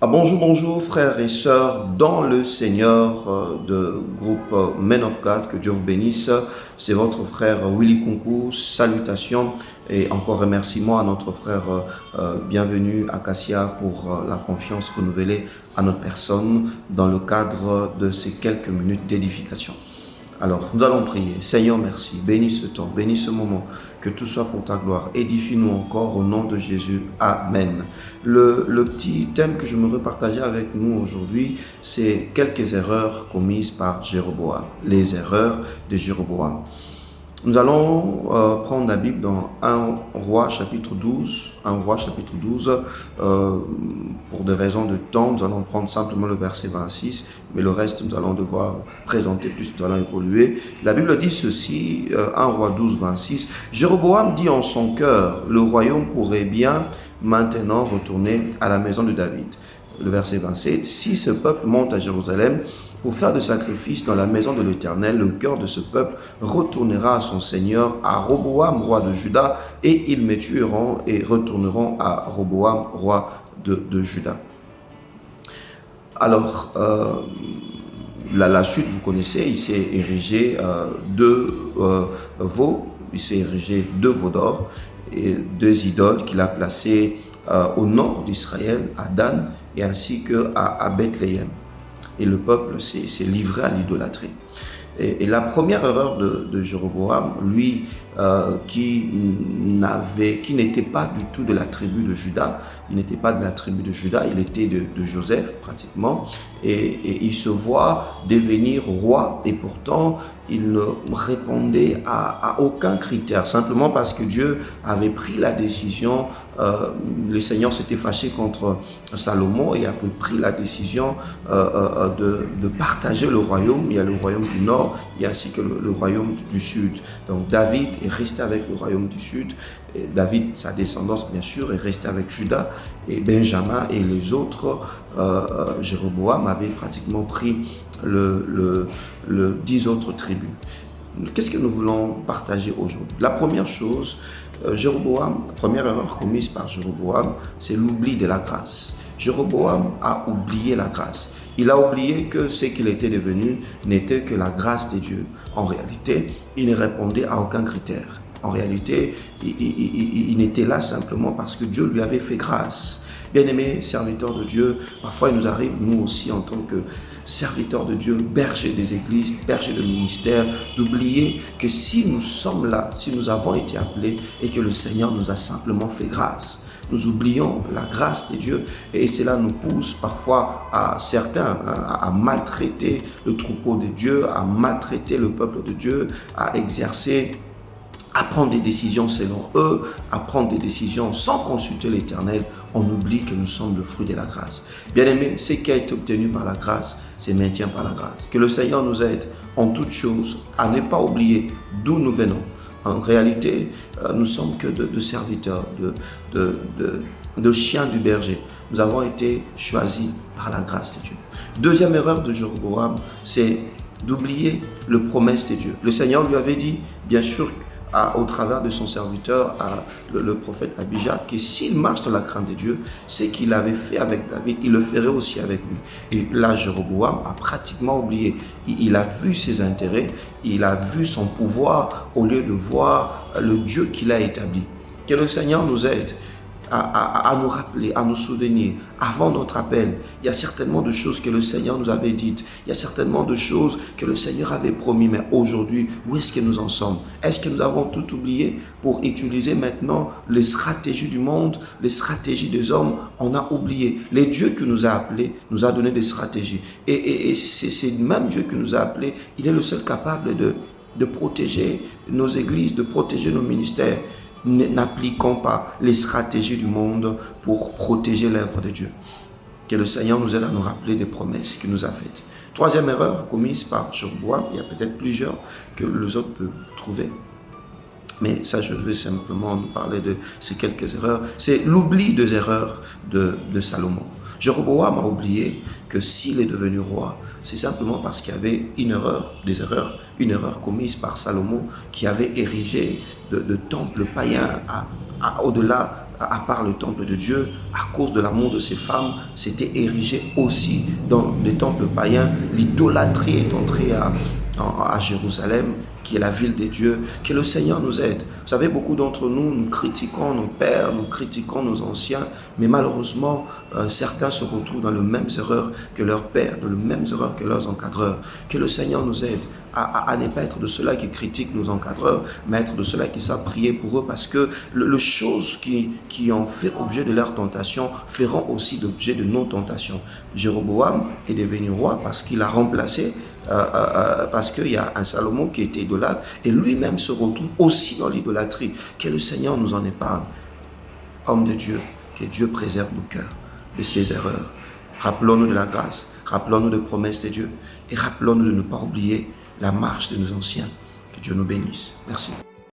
Bonjour frères et sœurs dans le Seigneur de groupe Men of God, que Dieu vous bénisse. C'est votre frère Willy Kunku, salutations et encore remerciements à notre frère bienvenu à Cassia pour la confiance renouvelée à notre personne dans le cadre de ces quelques minutes d'édification. Alors, nous allons prier. Seigneur, merci. Bénis ce temps, bénis ce moment. Que tout soit pour ta gloire. Édifie-nous encore au nom de Jésus. Amen. Le petit thème que je me repartageais avec nous aujourd'hui, c'est quelques erreurs commises par Jéroboam. Les erreurs de Jéroboam. Nous allons prendre la Bible dans 1 Roi chapitre 12. 1 Roi chapitre 12. Pour des raisons de temps, nous allons prendre simplement le verset 26, mais le reste, nous allons devoir présenter plus, nous allons évoluer. La Bible dit ceci, 1 Roi 12, 26. Jéroboam dit en son cœur, le royaume pourrait bien maintenant retourner à la maison de David. Le verset 27, si ce peuple monte à Jérusalem pour faire des sacrifices dans la maison de l'Éternel, le cœur de ce peuple retournera à son Seigneur, à Roboam, roi de Juda, et ils me tueront et retourneront à Roboam, roi de Juda. Alors, la suite, vous connaissez, il s'est érigé deux veaux, il s'est érigé deux veaux d'or et deux idoles qu'il a placées au nord d'Israël, à Dan, et ainsi qu'à Bethléem. Et le peuple s'est livré à l'idolâtrie. Et la première erreur de Jéroboam, lui qui n'était pas du tout de la tribu de Juda, il n'était pas de la tribu de Juda, il était de Joseph pratiquement, et il se voit devenir roi, et pourtant il ne répondait à aucun critère, simplement parce que Dieu avait pris la décision, le Seigneur s'était fâché contre Salomon et avait pris la décision de partager le royaume. Il y a le royaume du nord, il y a ainsi que le royaume du sud. Donc David est resté avec le royaume du sud. Et David, sa descendance bien sûr, est resté avec Juda et Benjamin et les autres. Jéroboam avait pratiquement pris le 10 autres tribus. Qu'est-ce que nous voulons partager aujourd'hui? La première chose, la première erreur commise par Jéroboam, c'est l'oubli de la grâce. Jéroboam a oublié la grâce. Il a oublié que ce qu'il était devenu n'était que la grâce de Dieu. En réalité, il ne répondait à aucun critère. En réalité, il n'était là simplement parce que Dieu lui avait fait grâce. Bien-aimés serviteurs de Dieu, parfois il nous arrive, nous aussi en tant que serviteurs de Dieu, bergers des églises, bergers de ministères, d'oublier que si nous sommes là, si nous avons été appelés et que le Seigneur nous a simplement fait grâce, nous oublions la grâce de Dieu et cela nous pousse parfois à certains à maltraiter le troupeau de Dieu, à maltraiter le peuple de Dieu, à prendre des décisions selon eux, à prendre des décisions sans consulter l'Éternel. On oublie que nous sommes le fruit de la grâce. Bien-aimés, ce qui a été obtenu par la grâce, c'est maintien par la grâce. Que le Seigneur nous aide en toutes choses à ne pas oublier d'où nous venons. En réalité, nous sommes que de serviteurs, de chiens du berger. Nous avons été choisis par la grâce de Dieu. Deuxième erreur de Jéroboam, c'est d'oublier le promesse de Dieu. Le Seigneur lui avait dit, bien sûr, au travers de son serviteur, le prophète Abijah, que s'il marche dans la crainte de Dieu, ce qu'il avait fait avec David, il le ferait aussi avec lui. Et là, Jéroboam a pratiquement oublié. Il a vu ses intérêts, il a vu son pouvoir au lieu de voir le Dieu qu'il a établi. Que le Seigneur nous aide à nous rappeler, à nous souvenir. Avant notre appel, il y a certainement de choses que le Seigneur nous avait dites. Il y a certainement de choses que le Seigneur avait promis. Mais aujourd'hui, où est-ce que nous en sommes? Est-ce que nous avons tout oublié pour utiliser maintenant les stratégies du monde, les stratégies des hommes? On a oublié. Les dieux qui nous a appelés nous a donné des stratégies. Et c'est même Dieu qui nous a appelés. Il est le seul capable de protéger nos églises, de protéger nos ministères. N'appliquons pas les stratégies du monde pour protéger l'œuvre de Dieu. Que le Seigneur nous aide à nous rappeler des promesses qu'il nous a faites. Troisième erreur commise par Jéroboam, il y a peut-être plusieurs que les autres peuvent trouver. Mais ça, je vais simplement nous parler de ces quelques erreurs. C'est l'oubli des erreurs de Salomon. Jéroboam a oublié que s'il est devenu roi, c'est simplement parce qu'il y avait une erreur commise par Salomon qui avait érigé de temples païens au-delà à part le temple de Dieu, à cause de l'amour de ces femmes, s'était érigé aussi dans les temples païens. L'idolâtrie est entrée à Jérusalem, qui est la ville des dieux. Que le Seigneur nous aide. Vous savez, beaucoup d'entre nous, nous critiquons nos pères, nous critiquons nos anciens, mais malheureusement, certains se retrouvent dans les mêmes erreurs que leurs pères, dans les mêmes erreurs que leurs encadreurs. Que le Seigneur nous aide à ne pas être de ceux-là qui critiquent nos encadreurs, mais être de ceux-là qui savent prier pour eux, parce que les choses qui ont fait objet de leur tentation feront aussi l'objet de nos tentations. Jéroboam est devenu roi parce qu'il a remplacé, parce qu'il y a un Salomon qui était idolâtre, et lui-même se retrouve aussi dans l'idolâtrie. Que le Seigneur nous en épargne. Homme de Dieu, que Dieu préserve nos cœurs de ses erreurs. Rappelons-nous de la grâce, rappelons-nous des promesses de Dieu, et rappelons-nous de ne pas oublier la marche de nos anciens. Que Dieu nous bénisse. Merci.